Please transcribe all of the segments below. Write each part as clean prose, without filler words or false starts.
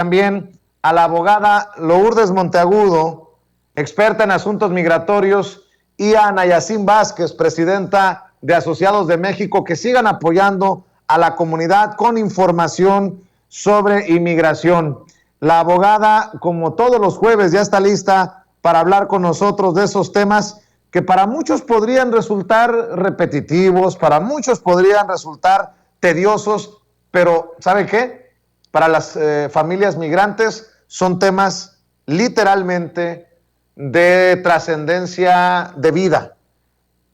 También a la abogada Lourdes Monteagudo, experta en asuntos migratorios, y a Nayacín Vázquez, presidenta de Asociados de México, que sigan apoyando a la comunidad con información sobre inmigración. La abogada, como todos los jueves, ya está lista para hablar con nosotros de esos temas que para muchos podrían resultar repetitivos, para muchos podrían resultar tediosos, pero ¿sabe qué? Para las familias migrantes son temas literalmente de trascendencia de vida.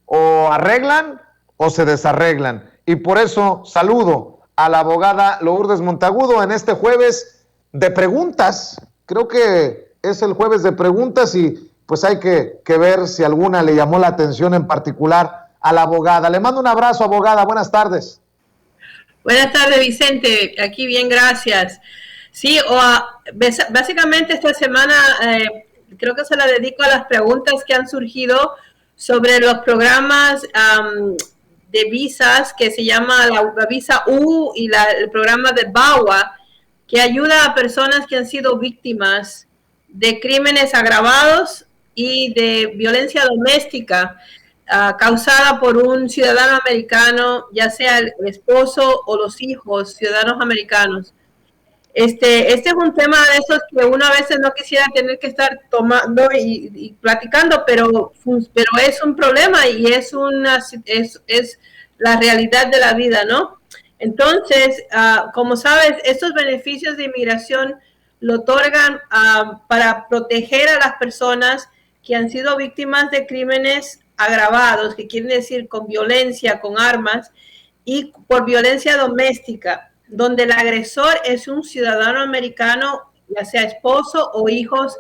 O arreglan o se desarreglan. Y por eso saludo a la abogada Lourdes Monteagudo en este jueves de preguntas. Creo que es el jueves de preguntas y pues hay que ver si alguna le llamó la atención en particular a la abogada. Le mando un abrazo, abogada. Buenas tardes. Buenas tardes, Vicente. Aquí bien, gracias. Sí, básicamente esta semana creo que se la dedico a las preguntas que han surgido sobre los programas de visas que se llama la visa U y el programa de VAWA, que ayuda a personas que han sido víctimas de crímenes agravados y de violencia doméstica causada por un ciudadano americano, ya sea el esposo o los hijos ciudadanos americanos. Este es un tema de esos que uno a veces no quisiera tener que estar tomando y platicando, pero es un problema y es la realidad de la vida, ¿no? Entonces, como sabes, estos beneficios de inmigración lo otorgan para proteger a las personas que han sido víctimas de crímenes agravados, que quieren decir con violencia, con armas, y por violencia doméstica, donde el agresor es un ciudadano americano, ya sea esposo o hijos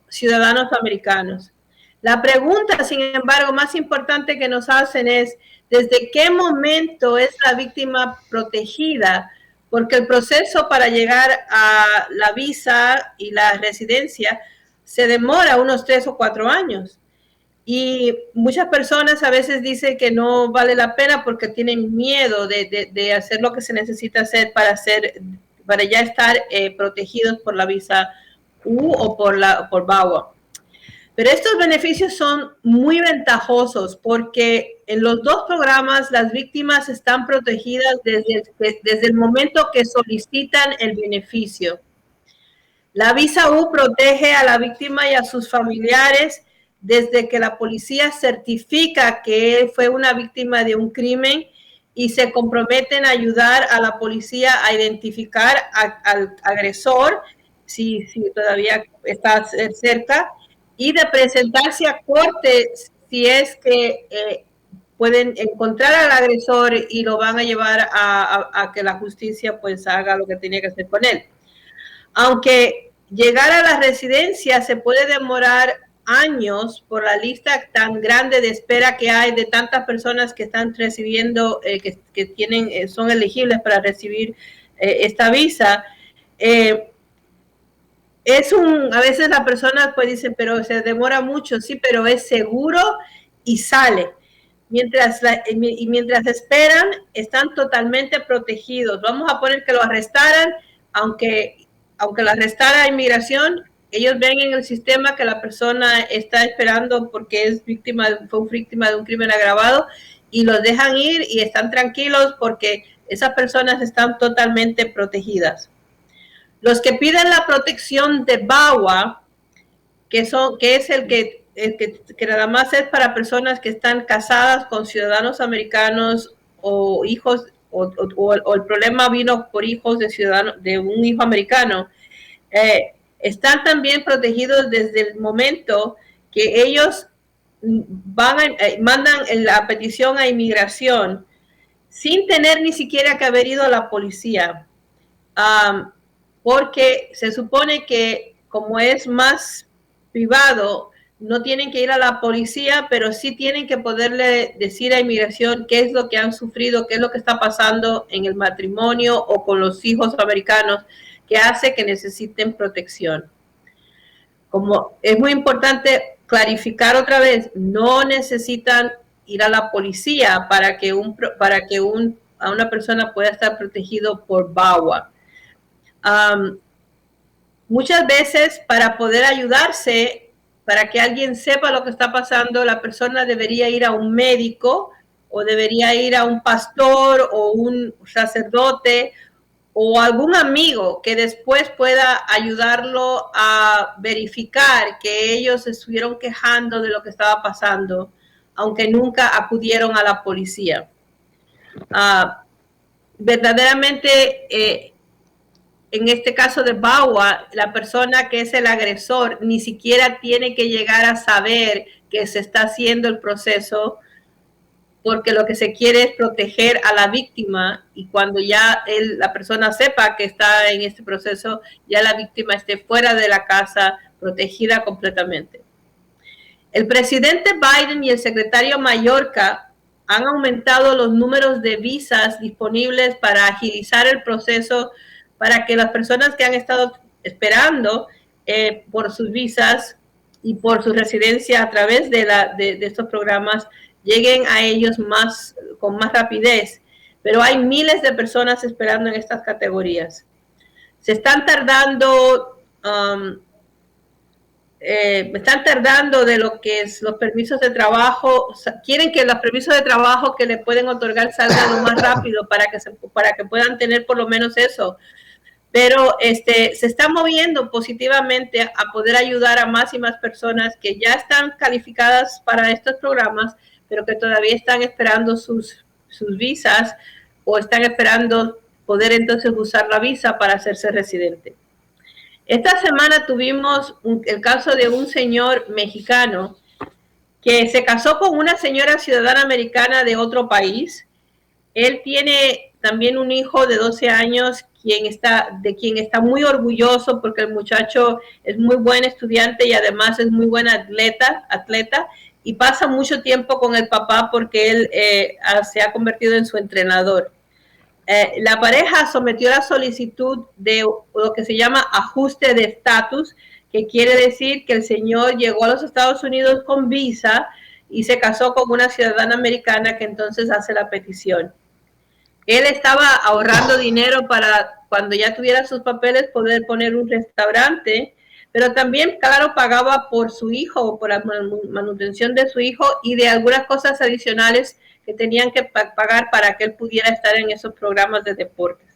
ciudadanos americanos. La pregunta, sin embargo, más importante que nos hacen es, ¿desde qué momento es la víctima protegida? Porque el proceso para llegar a la visa y la residencia se demora unos 3 o 4 años. Y muchas personas a veces dicen que no vale la pena porque tienen miedo de hacer lo que se necesita hacer para ya estar protegidos por la visa U o por VAWA. Pero estos beneficios son muy ventajosos porque en los dos programas las víctimas están protegidas desde el momento que solicitan el beneficio. La visa U protege a la víctima y a sus familiares desde que la policía certifica que él fue una víctima de un crimen y se comprometen a ayudar a la policía a identificar al agresor, si todavía está cerca, y de presentarse a corte si es que pueden encontrar al agresor y lo van a llevar a que la justicia pues haga lo que tenía que hacer con él. Aunque llegar a la residencia se puede demorar años por la lista tan grande de espera que hay de tantas personas que están recibiendo, que tienen, son elegibles para recibir esta visa. A veces las personas pues dicen, pero se demora mucho, sí, pero es seguro y sale. Mientras esperan, están totalmente protegidos. Vamos a poner que lo arrestaran, aunque lo arrestara inmigración, ellos ven en el sistema que la persona está esperando porque fue víctima de un crimen agravado y los dejan ir y están tranquilos porque esas personas están totalmente protegidas. Los que piden la protección de VAWA, que es el que nada más es para personas que están casadas con ciudadanos americanos o hijos, o el problema vino por hijos de un hijo americano, están también protegidos desde el momento que ellos mandan la petición a inmigración sin tener ni siquiera que haber ido a la policía, porque se supone que como es más privado, no tienen que ir a la policía, pero sí tienen que poderle decir a inmigración qué es lo que han sufrido, qué es lo que está pasando en el matrimonio o con los hijos americanos, que hace que necesiten protección. Como es muy importante clarificar otra vez, no necesitan ir a la policía para que a una persona pueda estar protegido por VAWA. Muchas veces para poder ayudarse, para que alguien sepa lo que está pasando, la persona debería ir a un médico o debería ir a un pastor o un sacerdote o algún amigo que después pueda ayudarlo a verificar que ellos estuvieron quejando de lo que estaba pasando, aunque nunca acudieron a la policía. Verdaderamente, en este caso de Bawa, la persona que es el agresor ni siquiera tiene que llegar a saber que se está haciendo el proceso, porque lo que se quiere es proteger a la víctima, y cuando ya la persona sepa que está en este proceso, ya la víctima esté fuera de la casa, protegida completamente. El presidente Biden y el secretario Mayorkas han aumentado los números de visas disponibles para agilizar el proceso, para que las personas que han estado esperando por sus visas y por su residencia a través de estos programas lleguen a ellos con más rapidez. Pero hay miles de personas esperando en estas categorías. Se están tardando, de lo que es los permisos de trabajo. O sea, quieren que los permisos de trabajo que le pueden otorgar salgan lo más rápido para que puedan tener por lo menos eso. Pero se está moviendo positivamente a poder ayudar a más y más personas que ya están calificadas para estos programas, pero que todavía están esperando sus visas o están esperando poder entonces usar la visa para hacerse residente. Esta semana tuvimos el caso de un señor mexicano que se casó con una señora ciudadana americana de otro país. Él tiene también un hijo de 12 años, de quien está muy orgulloso porque el muchacho es muy buen estudiante y además es muy buen atleta, y pasa mucho tiempo con el papá porque él se ha convertido en su entrenador. La pareja sometió la solicitud de lo que se llama ajuste de estatus, que quiere decir que el señor llegó a los Estados Unidos con visa y se casó con una ciudadana americana que entonces hace la petición. Él estaba ahorrando dinero para cuando ya tuviera sus papeles poder poner un restaurante, pero también, claro, pagaba por su hijo, por la manutención de su hijo y de algunas cosas adicionales que tenían que pagar para que él pudiera estar en esos programas de deportes.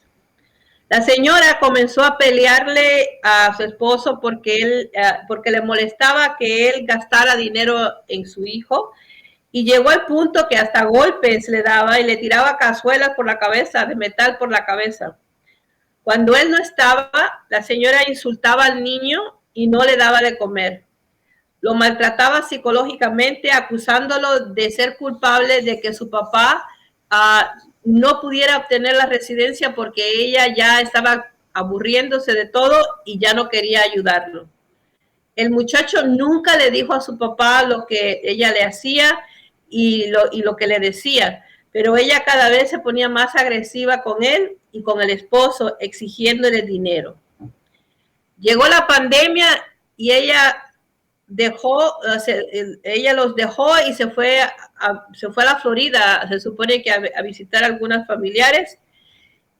La señora comenzó a pelearle a su esposo porque le molestaba que él gastara dinero en su hijo, y llegó al punto que hasta golpes le daba y le tiraba cazuelas por la cabeza, de metal por la cabeza. Cuando él no estaba, la señora insultaba al niño y no le daba de comer. Lo maltrataba psicológicamente, acusándolo de ser culpable de que su papá no pudiera obtener la residencia porque ella ya estaba aburriéndose de todo y ya no quería ayudarlo. El muchacho nunca le dijo a su papá lo que ella le hacía y lo que le decía, pero ella cada vez se ponía más agresiva con él y con el esposo, exigiéndole dinero. Llegó la pandemia y ella los dejó y se fue a la Florida, se supone que a visitar a algunos familiares,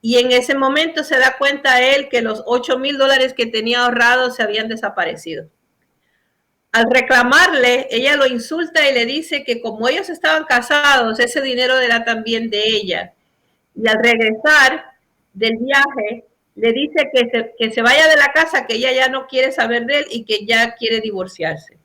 y en ese momento se da cuenta él que los $8,000 que tenía ahorrados se habían desaparecido. Al reclamarle, ella lo insulta y le dice que como ellos estaban casados, ese dinero era también de ella. Y al regresar del viaje, le dice que se vaya de la casa, que ella ya no quiere saber de él y que ya quiere divorciarse.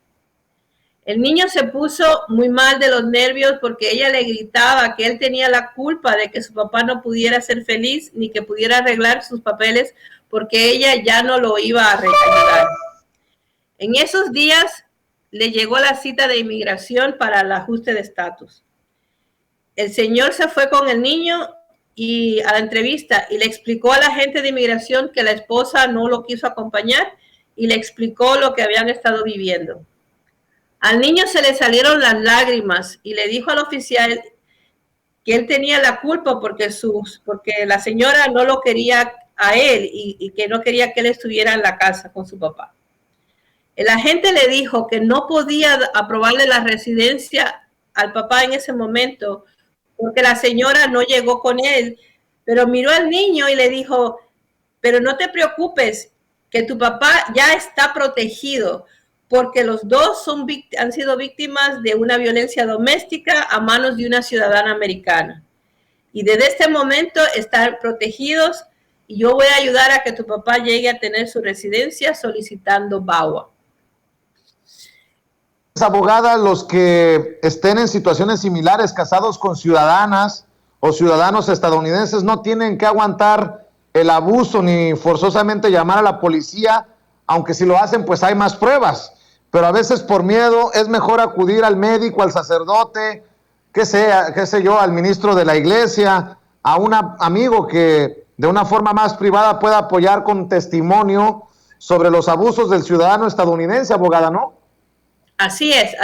El niño se puso muy mal de los nervios porque ella le gritaba que él tenía la culpa de que su papá no pudiera ser feliz ni que pudiera arreglar sus papeles porque ella ya no lo iba a ayudar. En esos días le llegó la cita de inmigración para el ajuste de estatus. El señor se fue con el niño y a la entrevista y le explicó a la gente de inmigración que la esposa no lo quiso acompañar y le explicó lo que habían estado viviendo. Al niño se le salieron las lágrimas y le dijo al oficial que él tenía la culpa porque la señora no lo quería a él y que no quería que él estuviera en la casa con su papá. El agente le dijo que no podía aprobarle la residencia al papá en ese momento porque la señora no llegó con él, pero miró al niño y le dijo, pero no te preocupes, que tu papá ya está protegido porque los dos han sido víctimas de una violencia doméstica a manos de una ciudadana americana. Y desde este momento están protegidos y yo voy a ayudar a que tu papá llegue a tener su residencia solicitando VAWA. Abogada, los que estén en situaciones similares, casados con ciudadanas o ciudadanos estadounidenses, no tienen que aguantar el abuso ni forzosamente llamar a la policía, aunque si lo hacen pues hay más pruebas, pero a veces por miedo es mejor acudir al médico, al sacerdote, qué sé yo, al ministro de la iglesia, a un amigo que de una forma más privada pueda apoyar con testimonio sobre los abusos del ciudadano estadounidense, abogada, ¿no? Así es,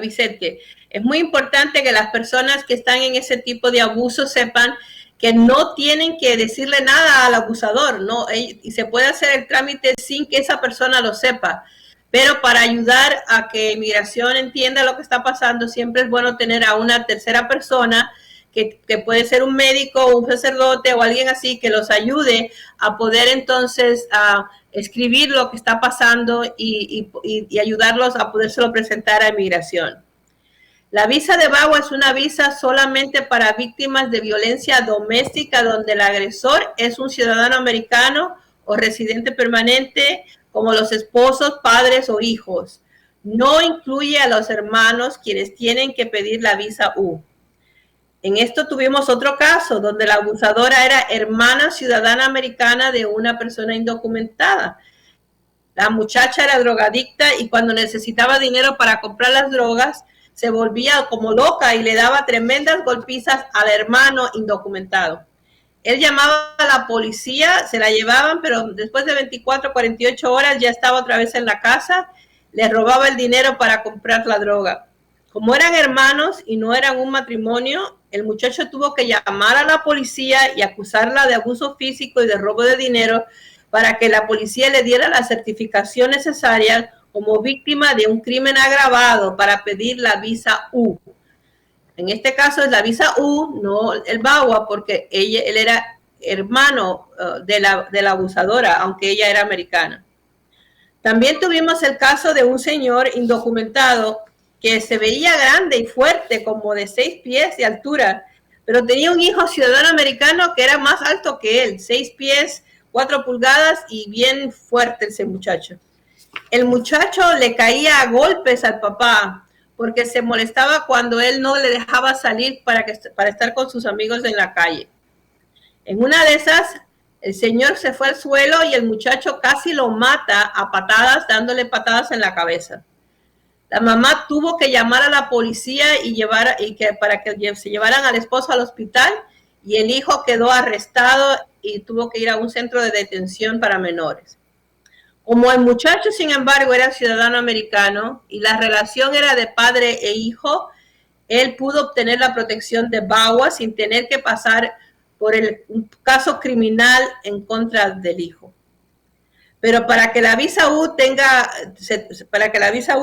Vicente. Es muy importante que las personas que están en ese tipo de abuso sepan que no tienen que decirle nada al abusador, ¿no? Y se puede hacer el trámite sin que esa persona lo sepa. Pero para ayudar a que inmigración entienda lo que está pasando, siempre es bueno tener a una tercera persona que puede ser un médico, un sacerdote o alguien así que los ayude a poder entonces escribir lo que está pasando y ayudarlos a podérselo presentar a inmigración. La visa de VAWA es una visa solamente para víctimas de violencia doméstica donde el agresor es un ciudadano americano o residente permanente como los esposos, padres o hijos. No incluye a los hermanos quienes tienen que pedir la visa U. En esto tuvimos otro caso donde la abusadora era hermana ciudadana americana de una persona indocumentada. La muchacha era drogadicta y cuando necesitaba dinero para comprar las drogas, se volvía como loca y le daba tremendas golpizas al hermano indocumentado. Él llamaba a la policía, se la llevaban, pero después de 24, 48 horas ya estaba otra vez en la casa, le robaba el dinero para comprar la droga. Como eran hermanos y no eran un matrimonio, el muchacho tuvo que llamar a la policía y acusarla de abuso físico y de robo de dinero para que la policía le diera la certificación necesaria como víctima de un crimen agravado para pedir la visa U. En este caso es la visa U, no el VAWA, porque él era hermano de la abusadora, aunque ella era americana. También tuvimos el caso de un señor indocumentado que se veía grande y fuerte, como de 6 pies de altura, pero tenía un hijo ciudadano americano que era más alto que él, 6 pies, 4 pulgadas y bien fuerte ese muchacho. El muchacho le caía a golpes al papá porque se molestaba cuando él no le dejaba salir para estar con sus amigos en la calle. En una de esas, el señor se fue al suelo y el muchacho casi lo mata a patadas, dándole patadas en la cabeza. La mamá tuvo que llamar a la policía para que se llevaran al esposo al hospital y el hijo quedó arrestado y tuvo que ir a un centro de detención para menores. Como el muchacho, sin embargo, era ciudadano americano y la relación era de padre e hijo, él pudo obtener la protección de VAWA sin tener que pasar por un caso criminal en contra del hijo. Pero para que la visa U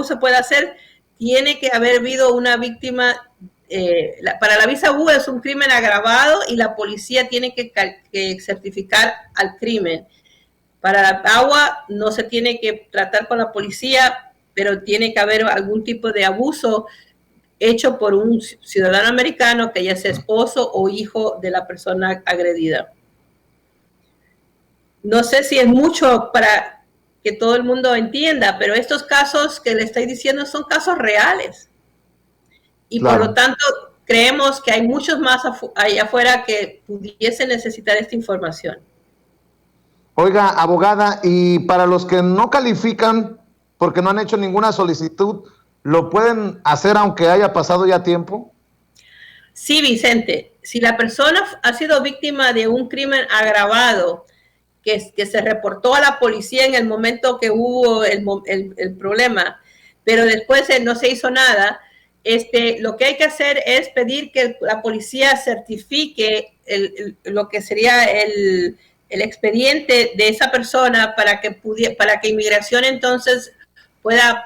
se pueda hacer, tiene que haber habido una víctima. Para la visa U es un crimen agravado y la policía tiene que certificar al crimen. Para la VAWA no se tiene que tratar con la policía, pero tiene que haber algún tipo de abuso hecho por un ciudadano americano que ya sea esposo o hijo de la persona agredida. No sé si es mucho para que todo el mundo entienda, pero estos casos que le estoy diciendo son casos reales. Y claro, por lo tanto, creemos que hay muchos más allá afuera que pudiesen necesitar esta información. Oiga, abogada, y para los que no califican porque no han hecho ninguna solicitud, ¿lo pueden hacer aunque haya pasado ya tiempo? Sí, Vicente. Si la persona ha sido víctima de un crimen agravado, que se reportó a la policía en el momento que hubo el problema, pero después no se hizo nada, lo que hay que hacer es pedir que la policía certifique lo que sería el expediente de esa persona para que inmigración entonces pueda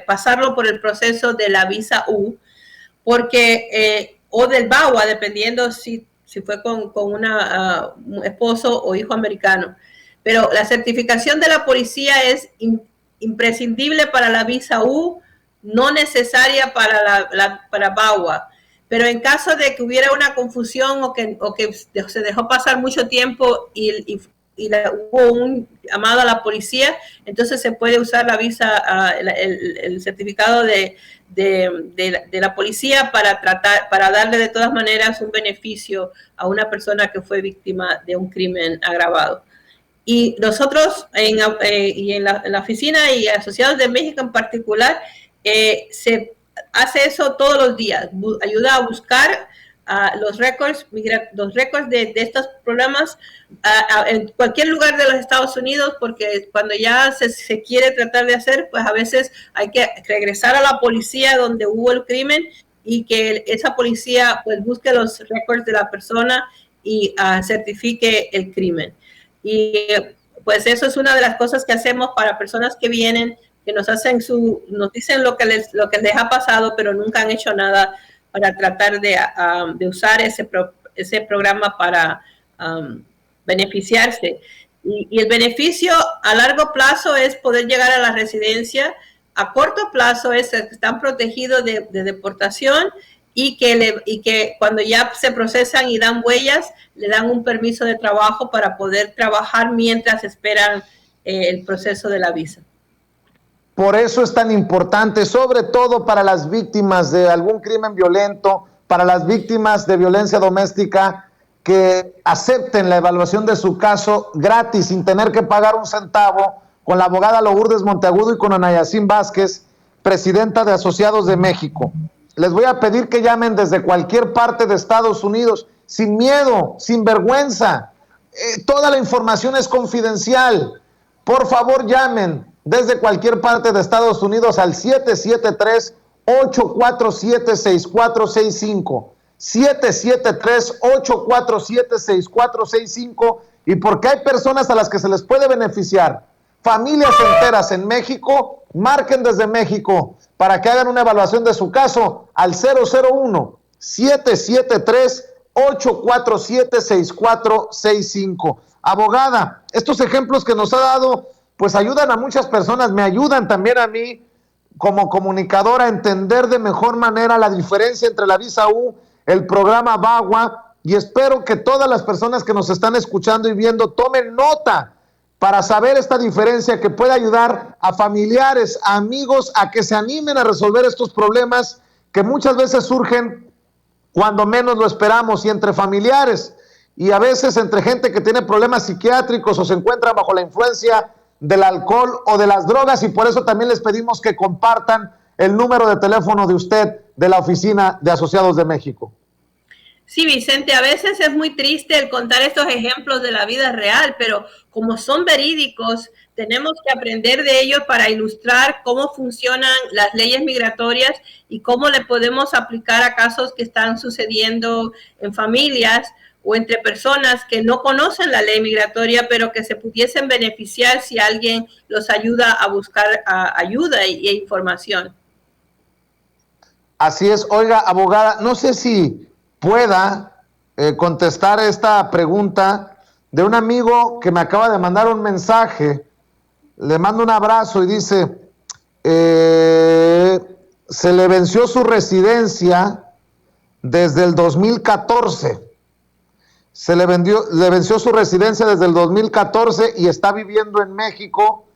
pasarlo por el proceso de la visa U, porque o del VAWA, dependiendo si fue con un esposo o hijo americano. Pero la certificación de la policía es imprescindible para la visa U, no necesaria para VAWA. Pero en caso de que hubiera una confusión o que se dejó pasar mucho tiempo y hubo un llamado a la policía, entonces se puede usar la visa, el certificado de la policía para darle de todas maneras un beneficio a una persona que fue víctima de un crimen agravado. Y nosotros en la oficina y Asociados de México en particular, se hace eso todos los días, ayuda a buscar los récords de estos programas en cualquier lugar de los Estados Unidos, porque cuando ya se quiere tratar de hacer, pues a veces hay que regresar a la policía donde hubo el crimen y que esa policía pues busque los récords de la persona y certifique el crimen. Y pues eso es una de las cosas que hacemos para personas que vienen, que nos dicen lo que les ha pasado, pero nunca han hecho nada para tratar de usar ese programa para beneficiarse. Y el beneficio a largo plazo es poder llegar a la residencia. A corto plazo es que están protegidos de deportación y que cuando ya se procesan y dan huellas, le dan un permiso de trabajo para poder trabajar mientras esperan el proceso de la visa. Por eso es tan importante, sobre todo para las víctimas de algún crimen violento, para las víctimas de violencia doméstica, que acepten la evaluación de su caso gratis, sin tener que pagar un centavo, con la abogada Lourdes Monteagudo y con Ana Yacine Vázquez, presidenta de Asociados de México. Les voy a pedir que llamen desde cualquier parte de Estados Unidos, sin miedo, sin vergüenza. Toda la información es confidencial. Por favor, llamen desde cualquier parte de Estados Unidos al 773-847-6465. 773-847-6465. Y porque hay personas a las que se les puede beneficiar, familias enteras en México, marquen desde México para que hagan una evaluación de su caso al 001-773-847-6465. Abogada, estos ejemplos que nos ha dado pues ayudan a muchas personas, me ayudan también a mí como comunicador a entender de mejor manera la diferencia entre la visa U, el programa VAWA, y espero que todas las personas que nos están escuchando y viendo tomen nota para saber esta diferencia que puede ayudar a familiares, a amigos, a que se animen a resolver estos problemas que muchas veces surgen cuando menos lo esperamos y entre familiares y a veces entre gente que tiene problemas psiquiátricos o se encuentra bajo la influencia del alcohol o de las drogas, y por eso también les pedimos que compartan el número de teléfono de usted de la Oficina de Asociados de México. Sí, Vicente, a veces es muy triste el contar estos ejemplos de la vida real, pero como son verídicos, tenemos que aprender de ellos para ilustrar cómo funcionan las leyes migratorias y cómo le podemos aplicar a casos que están sucediendo en familias o entre personas que no conocen la ley migratoria, pero que se pudiesen beneficiar si alguien los ayuda a buscar ayuda e información. Así es. Oiga, abogada, no sé si pueda contestar esta pregunta de un amigo que me acaba de mandar un mensaje. Le mando un abrazo y dice, se le venció su residencia desde el 2014. Le venció su residencia desde el 2014 y está viviendo en México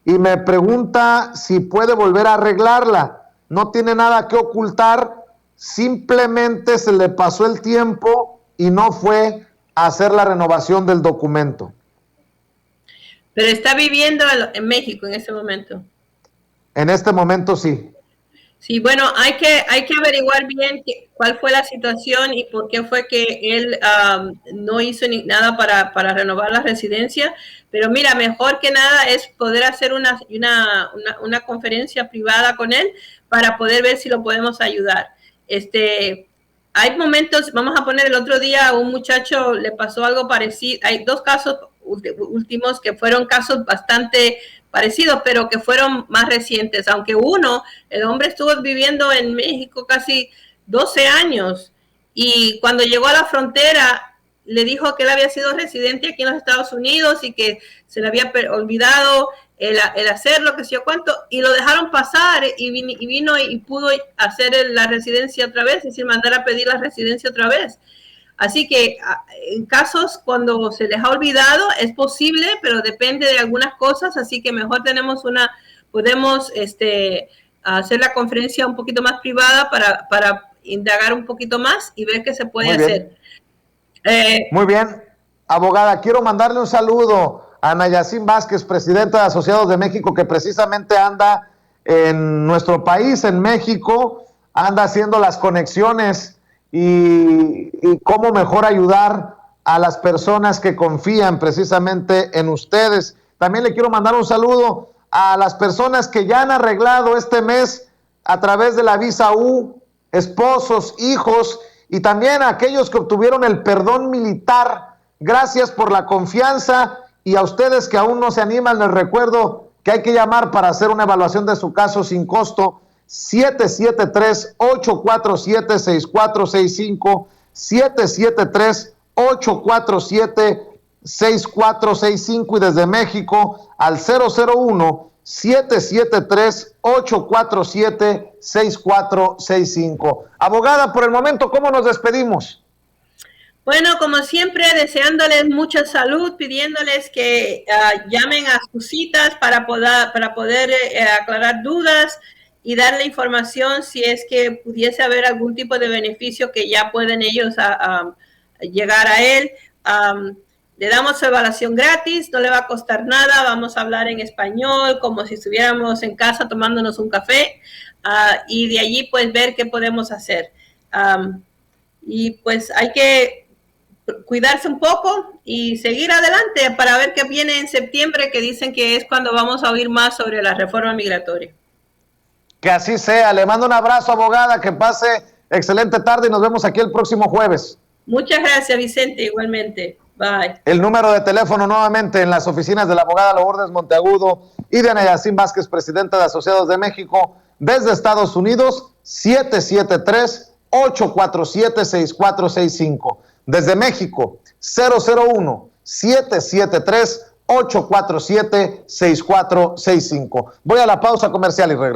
y me pregunta si puede volver a arreglarla. No tiene nada que ocultar, simplemente se le pasó el tiempo y no fue a hacer la renovación del documento. Pero está viviendo en México en ese momento. En este momento sí. Sí, bueno, hay que averiguar bien cuál fue la situación y por qué fue que él no hizo nada para renovar la residencia. Pero mira, mejor que nada es poder hacer una conferencia privada con él para poder ver si lo podemos ayudar. Hay momentos, vamos a poner el otro día a un muchacho le pasó algo parecido. Hay dos casos últimos que fueron casos bastante parecidos, pero que fueron más recientes, aunque el hombre estuvo viviendo en México casi 12 años y cuando llegó a la frontera le dijo que él había sido residente aquí en los Estados Unidos y que se le había olvidado el hacer lo que sé yo cuánto, y lo dejaron pasar y vino y pudo hacer la residencia otra vez, es decir, mandar a pedir la residencia otra vez. Así que en casos cuando se les ha olvidado es posible, pero depende de algunas cosas, así que mejor podemos hacer la conferencia un poquito más privada para indagar un poquito más y ver qué se puede hacer. Muy bien, abogada, quiero mandarle un saludo a Nayacín Vázquez, presidenta de Asociados de México, que precisamente anda en nuestro país, en México, anda haciendo las conexiones y cómo mejor ayudar a las personas que confían precisamente en ustedes. También le quiero mandar un saludo a las personas que ya han arreglado este mes a través de la visa U, esposos, hijos, y también a aquellos que obtuvieron el perdón militar. Gracias por la confianza, y a ustedes que aún no se animan, les recuerdo que hay que llamar para hacer una evaluación de su caso sin costo. 773-847-6465, 773-847-6465, y desde México al 001-773-847-6465. Abogada, por el momento, ¿cómo nos despedimos? Bueno, como siempre, deseándoles mucha salud, pidiéndoles que llamen a sus citas para poder aclarar dudas y darle información si es que pudiese haber algún tipo de beneficio que ya pueden ellos llegar a él. Le damos su evaluación gratis, no le va a costar nada, vamos a hablar en español como si estuviéramos en casa tomándonos un café, y de allí pues ver qué podemos hacer. Y pues hay que cuidarse un poco y seguir adelante para ver qué viene en septiembre, que dicen que es cuando vamos a oír más sobre la reforma migratoria. Que así sea. Le mando un abrazo, abogada, que pase excelente tarde y nos vemos aquí el próximo jueves. Muchas gracias, Vicente, igualmente. Bye. El número de teléfono nuevamente en las oficinas de la abogada Lourdes Monteagudo y de Nayacín Vázquez, presidenta de Asociados de México, desde Estados Unidos, 773-847-6465. Desde México, 001-773-847-6465. Voy a la pausa comercial y regreso.